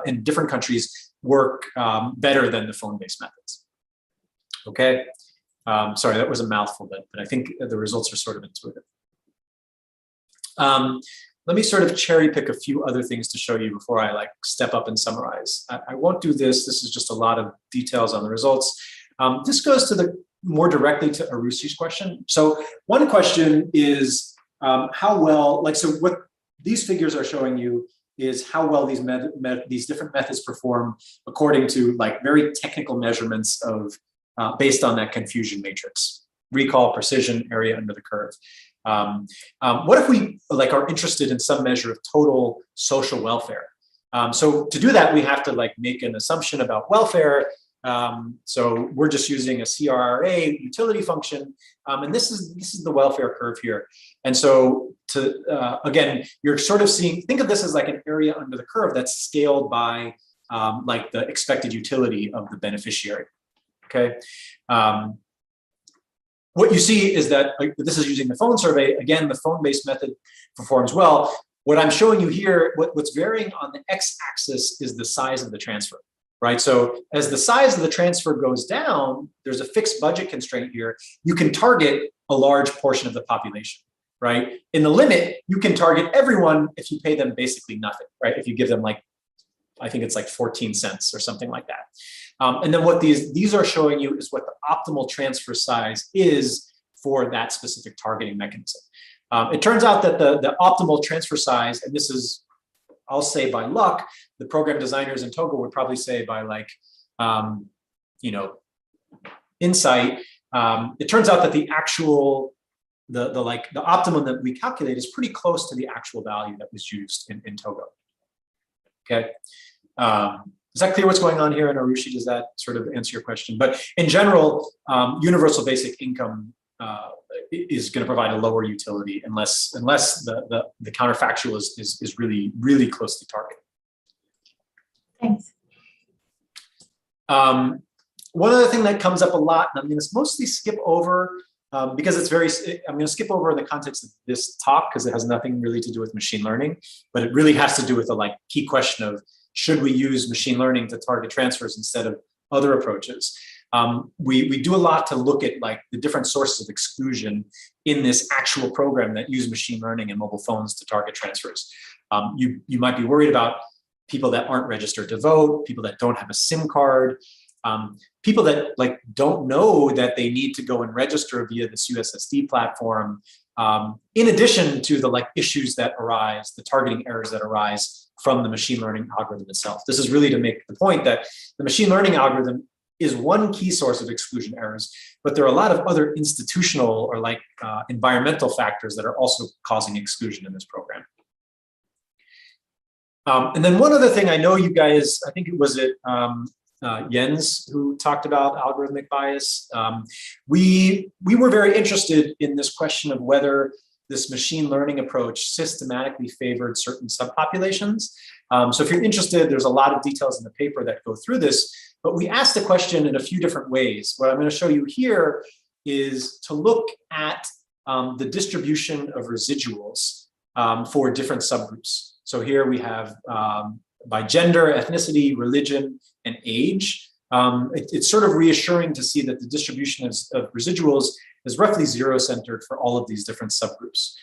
in different countries, work better than the phone-based methods. Okay, sorry, that was a mouthful, but I think the results are sort of intuitive. Let me sort of cherry pick a few other things to show you before I like step up and summarize. I won't do this. This is just a lot of details on the results. This goes to more directly to Arushi's question. So one question is how well, so what these figures are showing you is how well these different methods perform according to like very technical measurements of based on that confusion matrix: recall, precision, area under the curve. What if we are interested in some measure of total social welfare? So to do that, we have to make an assumption about welfare. So we're just using a CRRA utility function, and this is the welfare curve here. And so again, you're sort of seeing, think of this as like an area under the curve that's scaled by the expected utility of the beneficiary. Okay. What you see is that this is using the phone survey. Again, the phone-based method performs well. What I'm showing you here, what's varying on the x-axis is the size of the transfer, right? So as the size of the transfer goes down, there's a fixed budget constraint here. You can target a large portion of the population, right? In the limit, you can target everyone if you pay them basically nothing, right? If you give them I think it's 14 cents or something like that. And then what these are showing you is what the optimal transfer size is for that specific targeting mechanism. It turns out that the optimal transfer size, and this is, I'll say by luck, the program designers in Togo would probably say by insight, it turns out that the actual, the optimum that we calculate is pretty close to the actual value that was used in Togo. Okay. Is that clear what's going on here in Arushi? Does that sort of answer your question? But in general, universal basic income is going to provide a lower utility unless the counterfactual is really, really close to target. Thanks. One other thing that comes up a lot, and I'm going to mostly skip over because I'm going to skip over in the context of this talk because it has nothing really to do with machine learning, but it really has to do with the key question of, should we use machine learning to target transfers instead of other approaches? We do a lot to look at the different sources of exclusion in this actual program that use machine learning and mobile phones to target transfers. You might be worried about people that aren't registered to vote, people that don't have a SIM card, people that don't know that they need to go and register via this USSD platform, in addition to the issues that arise, the targeting errors that arise from the machine learning algorithm itself. This is really to make the point that the machine learning algorithm is one key source of exclusion errors, but there are a lot of other institutional or environmental factors that are also causing exclusion in this program. And then one other thing, I know you guys, I think it was Jens who talked about algorithmic bias. We were very interested in this question of whether this machine learning approach systematically favored certain subpopulations. So if you're interested, there's a lot of details in the paper that go through this, but we asked the question in a few different ways. What I'm going to show you here is to look at the distribution of residuals for different subgroups. So here we have by gender, ethnicity, religion, and age. It's sort of reassuring to see that the distribution of residuals is roughly zero-centered for all of these different subgroups.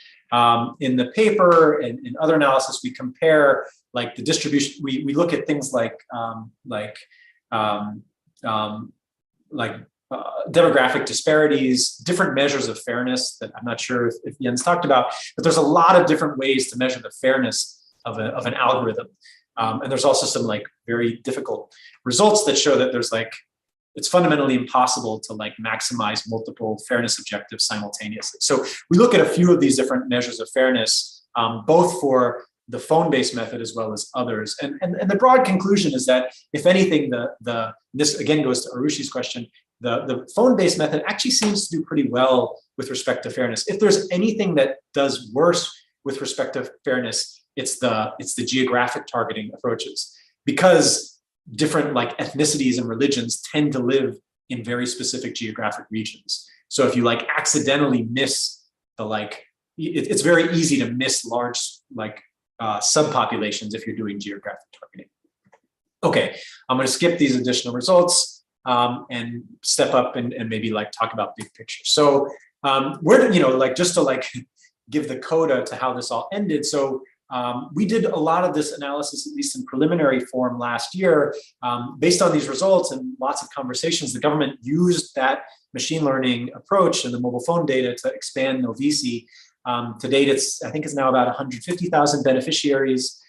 In the paper and in other analysis, we compare the distribution. We look at things like demographic disparities, different measures of fairness that I'm not sure if Jens talked about, but there's a lot of different ways to measure the fairness of an algorithm. And there's also some very difficult results that show that there's it's fundamentally impossible to maximize multiple fairness objectives simultaneously. So we look at a few of these different measures of fairness, both for the phone-based method as well as others. And the broad conclusion is that if anything, this again goes to Arushi's question, the phone-based method actually seems to do pretty well with respect to fairness. If there's anything that does worse with respect to fairness, it's the geographic targeting approaches, because different like ethnicities and religions tend to live in very specific geographic regions. So if you like accidentally miss the it's very easy to miss large like subpopulations if you're doing geographic targeting. Okay, I'm going to skip these additional results and step up and maybe like talk about big picture. So where, like just to like give the coda to how this all ended. So we did a lot of this analysis, at least in preliminary form last year. Based on these results and lots of conversations, the government used that machine learning approach and the mobile phone data to expand Novisi. To date, I think it's now about 150,000 beneficiaries.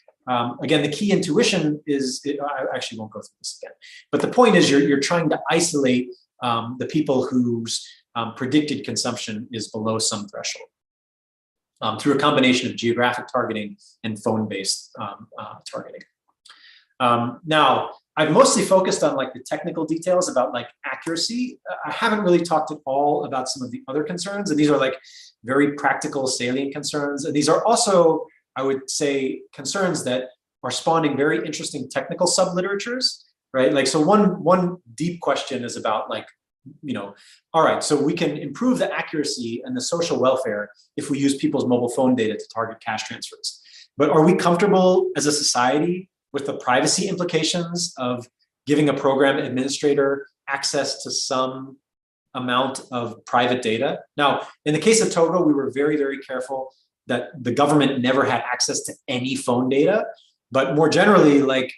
Again, the key intuition is, I actually won't go through this again, but the point is you're trying to isolate the people whose predicted consumption is below some threshold through a combination of geographic targeting and phone-based targeting. Now, I've mostly focused on like the technical details about like accuracy. I haven't really talked at all about some of the other concerns, and these are like very practical, salient concerns. And these are also, I would say, concerns that are spawning very interesting technical subliteratures, right? Like, so one deep question is about like, all right, so we can improve the accuracy and the social welfare if we use people's mobile phone data to target cash transfers. But are we comfortable as a society with the privacy implications of giving a program administrator access to some amount of private data? Now, in the case of Togo, we were very, very careful that the government never had access to any phone data. But more generally, like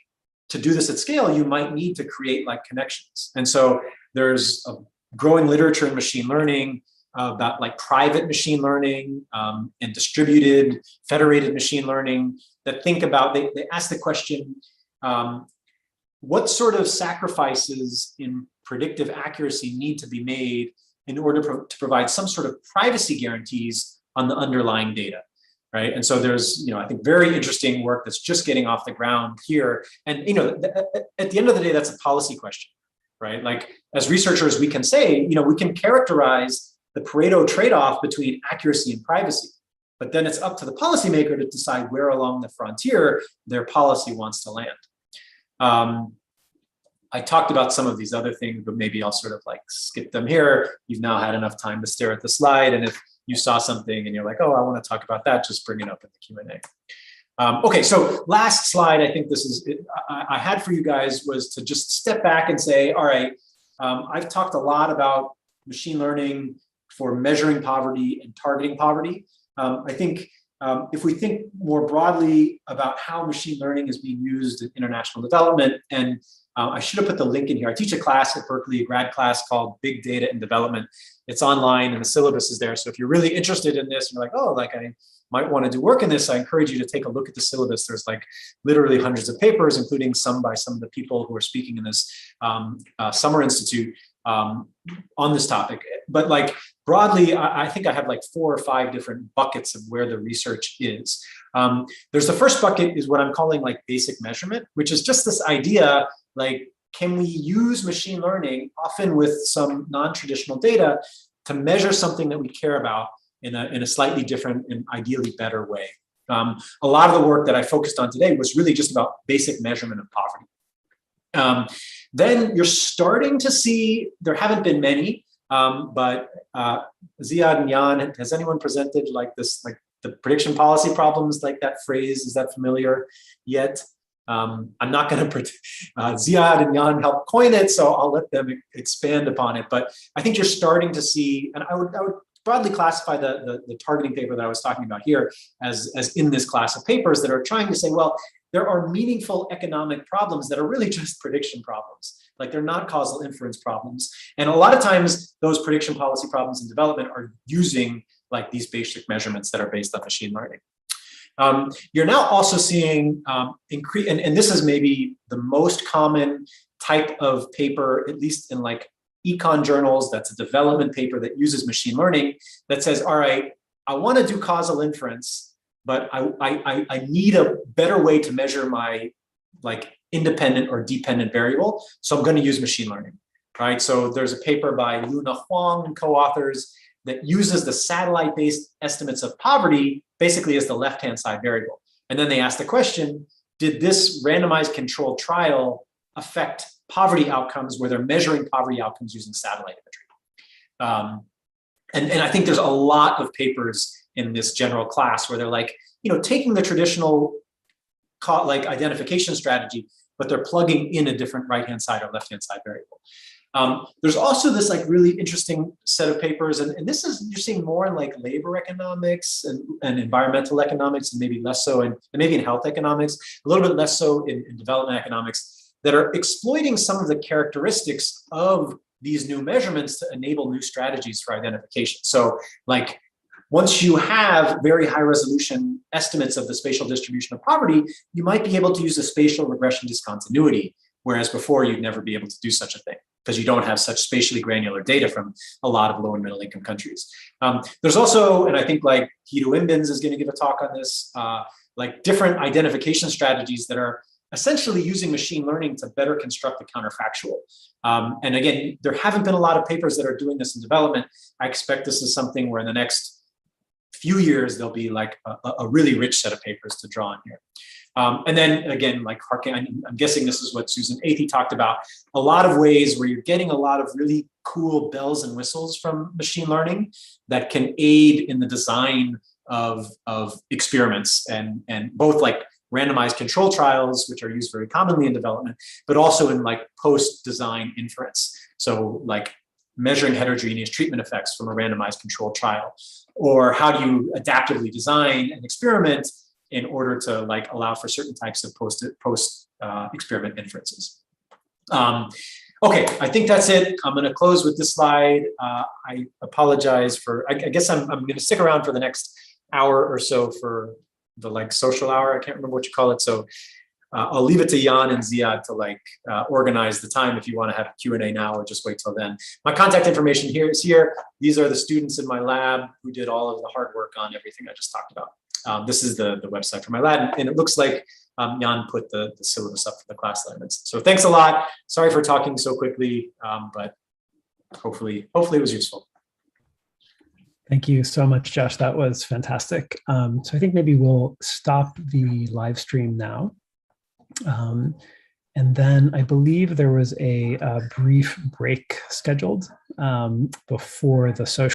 to do this at scale, you might need to create like connections. And so there's a growing literature in machine learning about like private machine learning and distributed federated machine learning that think about, they ask the question, what sort of sacrifices in predictive accuracy need to be made in order to provide some sort of privacy guarantees on the underlying data, right? And so there's, I think very interesting work that's just getting off the ground here. And, at the end of the day, that's a policy question, right? Like as researchers, we can say, we can characterize the Pareto trade-off between accuracy and privacy, but then it's up to the policymaker to decide where along the frontier their policy wants to land. I talked about some of these other things, but maybe I'll sort of like skip them here. You've now had enough time to stare at the slide. And if you saw something and you're like, oh, I want to talk about that, just bring it up in the Q&A. Okay, so last slide, I think this is, I had for you guys was to just step back and say, all right, I've talked a lot about machine learning for measuring poverty and targeting poverty. I think if we think more broadly about how machine learning is being used in international development, and I should have put the link in here. I teach a class at Berkeley, a grad class called Big Data in Development. It's online and the syllabus is there. So if you're really interested in this, and you're like, oh, like I might want to do work in this, I encourage you to take a look at the syllabus. There's like literally hundreds of papers, including some by some of the people who are speaking in this summer institute on this topic. But like broadly, I think I have like 4 or 5 different buckets of where the research is. There's the first bucket is what I'm calling like basic measurement, which is just this idea, like, can we use machine learning, often with some non-traditional data, to measure something that we care about in a slightly different and ideally better way? A lot of the work that I focused on today was really just about basic measurement of poverty. Then you're starting to see, there haven't been many, but Ziad and Jan, has anyone presented like this, like the prediction policy problems, like that phrase, is that familiar yet? I'm not going to, Ziad and Jan helped coin it, so I'll let them expand upon it. But I think you're starting to see, and I would broadly classify the targeting paper that I was talking about here as in this class of papers that are trying to say, well, there are meaningful economic problems that are really just prediction problems. Like they're not causal inference problems. And a lot of times those prediction policy problems in development are using like these basic measurements that are based on machine learning. You're now also seeing increase, and this is maybe the most common type of paper, at least in like econ journals, that's a development paper that uses machine learning that says, all right, I want to do causal inference, but I need a better way to measure my like independent or dependent variable. So I'm going to use machine learning, right? So there's a paper by Luna Huang and co-authors that uses the satellite-based estimates of poverty basically as the left-hand side variable. And then they asked the question, did this randomized controlled trial affect poverty outcomes where they're measuring poverty outcomes using satellite imagery? And I think there's a lot of papers in this general class where they're like, taking the traditional like identification strategy, but they're plugging in a different right-hand side or left-hand side variable. There's also this like really interesting set of papers, and this is, you're seeing more in like labor economics and environmental economics, and maybe less so, and maybe in health economics, a little bit less so in development economics, that are exploiting some of the characteristics of these new measurements to enable new strategies for identification. So like, once you have very high resolution estimates of the spatial distribution of poverty, you might be able to use a spatial regression discontinuity, whereas before you'd never be able to do such a thing because you don't have such spatially granular data from a lot of low and middle income countries. There's also, and I think like Guido Imbens is going to give a talk on this, like different identification strategies that are essentially using machine learning to better construct the counterfactual. And again, there haven't been a lot of papers that are doing this in development. I expect this is something where in the next few years, there'll be like a really rich set of papers to draw on here. And then again, like I'm guessing this is what Susan Athey talked about, a lot of ways where you're getting a lot of really cool bells and whistles from machine learning that can aid in the design of experiments and both like randomized control trials, which are used very commonly in development, but also in like post-design inference. So like measuring heterogeneous treatment effects from a randomized control trial, or how do you adaptively design an experiment in order to like allow for certain types of post experiment inferences. Okay, I think that's it. I'm going to close with this slide. I apologize for, I guess I'm going to stick around for the next hour or so for the like social hour. I can't remember what you call it. So I'll leave it to Jan and Ziad to like organize the time if you want to have a Q&A now or just wait till then. My contact information here is here. These are the students in my lab who did all of the hard work on everything I just talked about. This is the website for my lab, and it looks like Jan put the syllabus up for the class elements. So thanks a lot. Sorry for talking so quickly, but hopefully it was useful. Thank you so much, Josh. That was fantastic. So I think maybe we'll stop the live stream now. And then I believe there was a brief break scheduled before the social.